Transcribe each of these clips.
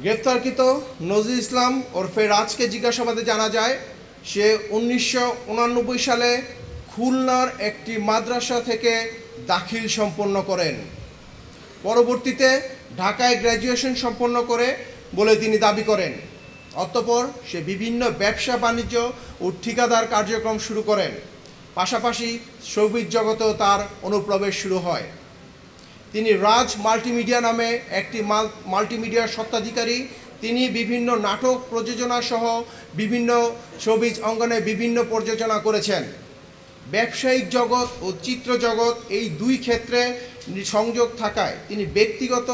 গ্রেফতারকৃত নজরুল ইসলাম ওরফে রাজকে জিজ্ঞাসাবাদে জানা যায় সে 1989 সালে খুলনার একটি মাদ্রাসা থেকে দাখিল সম্পন্ন করেন। পরবর্তীতে ঢাকায় গ্র্যাজুয়েশন সম্পন্ন করে বলে তিনি দাবি করেন। অতঃপর সে বিভিন্ন ব্যবসা বাণিজ্য ও ঠিকাদার কার্যক্রম শুরু করেন। পাশাপাশি শোবিজ জগতেও তার অনুপ্রবেশ শুরু হয়। তিনি রাজ মাল্টিমিডিয়া নামে একটি মাল্টিমিডিয়ার স্বত্বাধিকারী। তিনি বিভিন্ন নাটক প্রযোজনা সহ বিভিন্ন শোবিজ অঙ্গনে বিভিন্ন প্রযোজনা করেছেন। ব্যবসায়িক জগৎ ও চিত্র জগৎ এই দুই ক্ষেত্রে সংযোগ থাকায় তিনি ব্যক্তিগত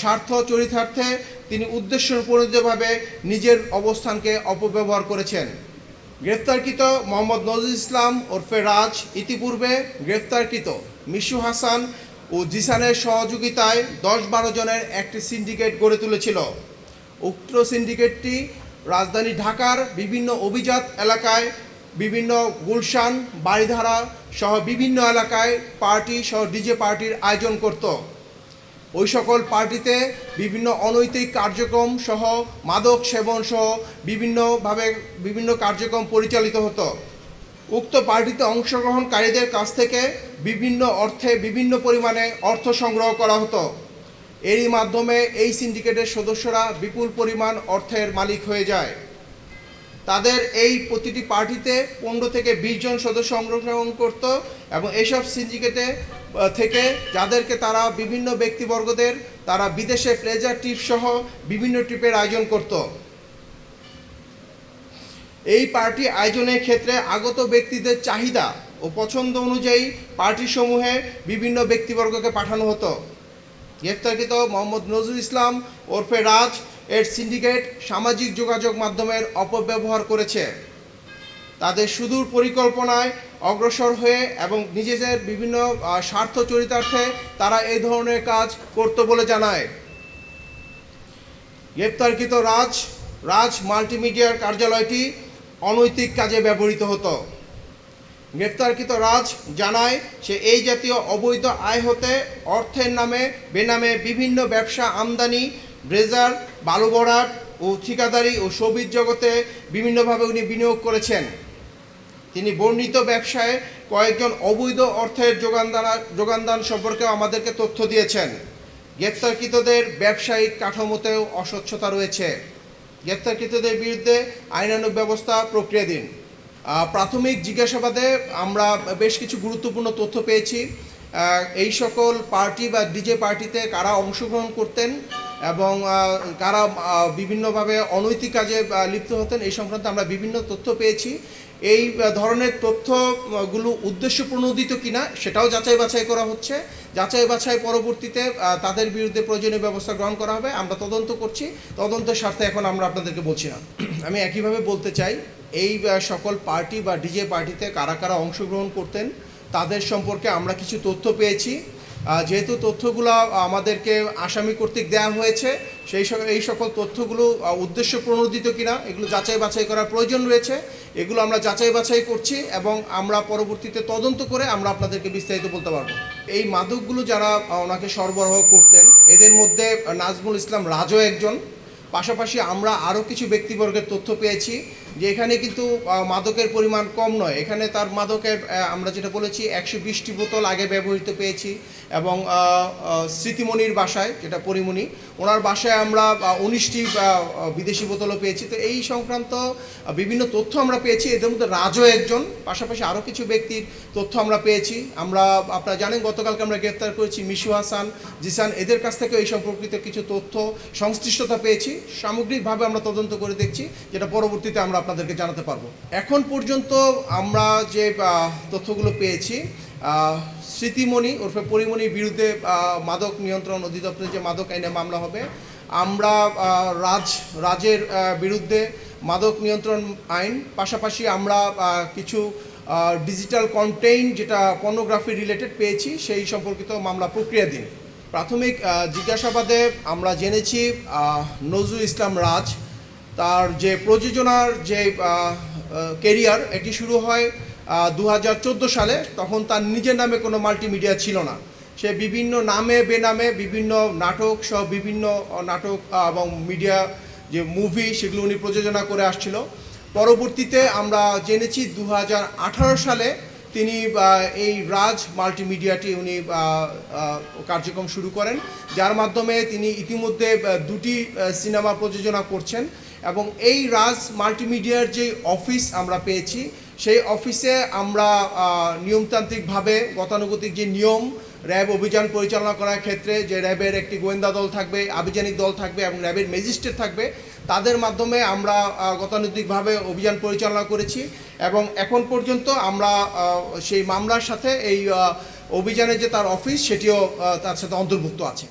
স্বার্থ চরিতার্থে তিনি উদ্দেশ্যপ্রণোদিতভাবে নিজের অবস্থানকে অপব্যবহার করেছেন। গ্রেফতারকৃত মোহাম্মদ নজরুল ইসলাম ওরফে রাজ ইতিপূর্বে গ্রেফতারকৃত মিশু হাসান ও জিসানের সহযোগিতায় 10-12 জনের একটি সিন্ডিকেট গড়ে তুলেছিল। উক্ত সিন্ডিকেটটি রাজধানী ঢাকার বিভিন্ন অভিজাত এলাকায়, বিভিন্ন গুলশান, বাড়িধারা সহ বিভিন্ন এলাকায় পার্টি সহ ডিজে পার্টির আয়োজন করত। ওই সকল পার্টিতে বিভিন্ন অনৈতিক কার্যক্রম সহ মাদক সেবন সহ বিভিন্ন কার্যক্রম পরিচালিত হতো। উক্ত পার্টিতে অংশগ্রহণকারীদের কাছ থেকে বিভিন্ন পরিমাণে অর্থ সংগ্রহ করা হতো। এরই মাধ্যমে এই সিন্ডিকেটের সদস্যরা বিপুল পরিমাণ অর্থের মালিক হয়ে যায়। তাদের এই প্রতিটি পার্টিতে 15 থেকে 20 জন সদস্য অংশগ্রহণ করত এবং এইসব সিন্ডিকেটে থেকে যাদেরকে তারা বিভিন্ন ব্যক্তিবর্গদের তারা বিদেশে প্লেজার ট্রিপ সহ বিভিন্ন ট্রিপের আয়োজন করত। এই পার্টি আয়োজনের ক্ষেত্রে আগত ব্যক্তিদের চাহিদা ও পছন্দ অনুযায়ী পার্টিসমূহে বিভিন্ন ব্যক্তিবর্গকে পাঠানো হতো। গ্রেফতারকৃত মোহাম্মদ নজরুল ইসলাম ওরফে রাজ এর সিন্ডিকেট সামাজিক যোগাযোগ মাধ্যমের অপব্যবহার করেছে। তাদের সুদূর পরিকল্পনায় অগ্রসর হয়ে এবং নিজেদের বিভিন্ন স্বার্থ চরিতার্থে তারা এই ধরনের কাজ করত বলে জানায়। গ্রেফতারকৃত রাজ মাল্টিমিডিয়ার কার্যালয়টি অনৈতিক কাজে ব্যবহৃত হতো। গ্রেফতারকৃত রাজ জানায় সে এই জাতীয় অবৈধ আয় হতে অর্থের নামে বেনামে বিভিন্ন ব্যবসা আমদানি, ব্রেজার, বালু ভরাট ও ঠিকাদারি ও শোবিজ জগতে বিভিন্নভাবে উনি বিনিয়োগ করেছেন। তিনি বর্ণিত ব্যবসায় কয়েকজন অবৈধ অর্থের যোগানদান সম্পর্কেও আমাদেরকে তথ্য দিয়েছেন। গ্রেফতারকৃতদের ব্যবসায়িক কাঠামোতেও অস্বচ্ছতা রয়েছে। গ্রেফতারকৃতদের বিরুদ্ধে আইনানুগ ব্যবস্থা প্রক্রিয়াধীন। প্রাথমিক জিজ্ঞাসাবাদে আমরা বেশ কিছু গুরুত্বপূর্ণ তথ্য পেয়েছি। এই সকল পার্টি বা ডিজে পার্টিতে কারা অংশগ্রহণ করতেন এবং কারা বিভিন্নভাবে অনৈতিক কাজে লিপ্ত হতেন এই সংক্রান্ত আমরা বিভিন্ন তথ্য পেয়েছি। এই ধরনের তথ্যগুলো উদ্দেশ্যপ্রণোদিত কিনা সেটাও যাচাই বাছাই করা হচ্ছে। যাচাই বাছাই পরবর্তীতে তাদের বিরুদ্ধে প্রয়োজনীয় ব্যবস্থা গ্রহণ করা হবে। আমরা তদন্ত করছি, তদন্তের স্বার্থে এখন আমরা আপনাদেরকে বলছি না। আমি একইভাবে বলতে চাই, এই সকল পার্টি বা ডিজে পার্টিতে কারা কারা অংশগ্রহণ করতেন তাদের সম্পর্কে আমরা কিছু তথ্য পেয়েছি। যেহেতু তথ্যগুলো আমাদেরকে আসামি কর্তৃক দেওয়া হয়েছে, এই সকল তথ্যগুলো উদ্দেশ্যপ্রণোদিত কিনা এগুলো যাচাই বাছাই করার প্রয়োজন রয়েছে। এগুলো আমরা যাচাই বাছাই করছি এবং আমরা পরবর্তীতে তদন্ত করে আমরা আপনাদেরকে বিস্তারিত বলতে পারবো। এই মাদকগুলো যারা ওনাকে সরবরাহ করতেন এদের মধ্যে নাজমুল ইসলাম রাজও একজন। পাশাপাশি আমরা আরও কিছু ব্যক্তিবর্গের তথ্য পেয়েছি যে এখানে কিন্তু মাদকের পরিমাণ কম নয়। এখানে তার মাদকের আমরা যেটা বলেছি 120টি বোতল আগে ব্যবহৃত পেয়েছি এবং স্মৃতিমণির বাসায়, যেটা পরিমণি, ওনার বাসায় আমরা 19টি বিদেশি বোতলও পেয়েছি। তো এই সংক্রান্ত বিভিন্ন তথ্য আমরা পেয়েছি। এদের মধ্যে রাজও একজন। পাশাপাশি আরও কিছু ব্যক্তির তথ্য আমরা পেয়েছি। আপনারা জানেন গতকালকে আমরা গ্রেফতার করেছি মিশু হাসান, জিসান, এদের কাছ থেকে এই সম্পর্কিত কিছু তথ্য সংশ্লিষ্টতা পেয়েছি। সামগ্রিকভাবে আমরা তদন্ত করে দেখছি, যেটা পরবর্তীতে আমরা আপনাদেরকে জানাতে পারবো। এখন পর্যন্ত আমরা যে তথ্যগুলো পেয়েছি, স্মৃতিমণি ওরফে পরিমণির বিরুদ্ধে মাদক নিয়ন্ত্রণ অধিদপ্তরে যে মাদক আইনে মামলা হবে, আমরা রাজের বিরুদ্ধে মাদক নিয়ন্ত্রণ আইন, পাশাপাশি আমরা কিছু ডিজিটাল কন্টেন্ট যেটা পর্নোগ্রাফি রিলেটেড পেয়েছি সেই সম্পর্কিত মামলা প্রক্রিয়াধীন। প্রাথমিক জিজ্ঞাসাবাদে আমরা জেনেছি নজরুল ইসলাম রাজ তার যে প্রযোজনার যে কেরিয়ার এটি শুরু হয় 2014 সালে। তখন তার নিজের নামে কোনো মাল্টিমিডিয়া ছিল না। সে বিভিন্ন নামে বেনামে বিভিন্ন নাটক সহ বিভিন্ন নাটক এবং মিডিয়া যে মুভি সেগুলো উনি প্রযোজনা করে আসছিল। পরবর্তীতে আমরা জেনেছি 2018 সালে তিনি এই রাজ মাল্টিমিডিয়াটি উনি কার্যক্রম শুরু করেন, যার মাধ্যমে তিনি ইতিমধ্যে 2টি সিনেমা প্রযোজনা করছেন। এবং এই রাজ মাল্টিমিডিয়ার যে অফিস আমরা পেয়েছি, সেই অফিসে আমরা নিয়মতান্ত্রিকভাবে গতানুগতিক যে নিয়ম র্যাব অভিযান পরিচালনা করার ক্ষেত্রে যে র্যাবের একটি গোয়েন্দা দল থাকবে, আভিযানিক দল থাকবে এবং র্যাবের ম্যাজিস্ট্রেট থাকবে, তাদের মাধ্যমে আমরা গতানুগতিকভাবে অভিযান পরিচালনা করেছি। এবং এখন পর্যন্ত আমরা সেই মামলার সাথে এই অভিযানে যে তার অফিস সেটিও তার সাথে অন্তর্ভুক্ত আছে।